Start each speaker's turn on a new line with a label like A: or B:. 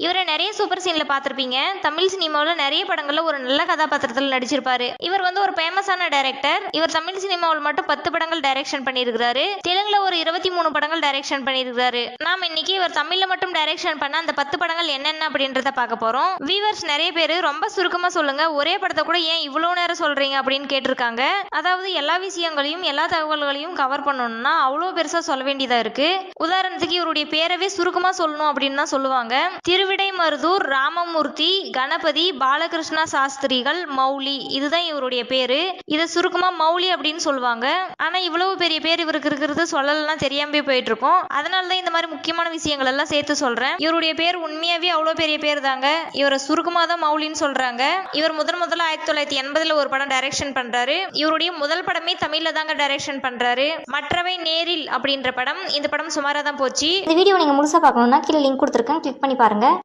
A: இவரை நிறைய சூப்பர் சீன்ல பார்த்திருப்பீங்க. தமிழ் சினிமாவில் நிறைய படங்கள்ல ஒரு நல்ல கதாபாத்திரத்தில் நடிச்சிருப்பாரு. இவர் ஒரு ஃபேமஸான டைரக்டர். இவர் தமிழ் சினிமாவில் மட்டும் 10 படங்கள் டைரக்ஷன் பண்ணியிருக்கிறாரு. தெலுங்குல ஒரு 23 படங்கள் டைரக்ஷன் பண்ணியிருக்கிறாரு. நாம இன்னைக்கு இவர் தமிழ்ல மட்டும் டைரக்ஷன் பண்ண அந்த 10 படங்கள் என்னென்ன அப்படின்றத பார்க்க போறோம். வியூவர்ஸ் நிறைய பேர் ரொம்ப சுருக்கமா சொல்லுங்க, ஒரே படத்தை கூட ஏன் இவ்வளவு நேரம் சொல்றீங்க அப்படின்னு கேட்டிருக்காங்க. அதாவது எல்லா விஷயங்களையும் எல்லா தகவல்களையும் கவர் பண்ணணும்னா அவ்வளோ பெருசா சொல்ல வேண்டியதா இருக்கு. உதாரணத்துக்கு இவருடைய பேரவே சுருக்கமா சொல்லணும் அப்படின்னு தான் சொல்லுவாங்க. திருவிடைமருதூர் ராமமூர்த்தி கணபதி பாலகிருஷ்ணா சாஸ்திரிகள் மௌலி, இதுதான் இவருடைய பேரு. இதை சுருக்கமா மௌலி அப்படின்னு சொல்லுவாங்க. ஆனா இவ்வளவு பெரிய பேர் இவருக்கு இருக்கிறது சொல்லலாம் தெரியாம போயிட்டு இருக்கோம். அதனாலதான் இந்த மாதிரி முக்கியமான விஷயங்கள் எல்லாம் சேர்த்து சொல்றேன். இவருடைய பேர் உண்மையாவே அவ்வளவு பெரிய பேர் தாங்க. இவரை சுருக்கமா தான் மௌலின்னு சொல்றாங்க. இவர் முதல்ல 1980 ஒரு படம் டைரக்ஷன் பண்றாரு. இவருடைய முதல் படமே தமிழ்ல தாங்க டைரக்ஷன் பண்றாரு. மற்றவை நேரில் அப்படின்ற படம். இந்த படம் சுமாரா தான் போச்சு.
B: இந்த வீடியோ நீங்க முழுசா பார்க்கணும்னா கீழே லிங்க் கொடுத்துருக்கேன், கிளிக் பண்ணி பாருங்க.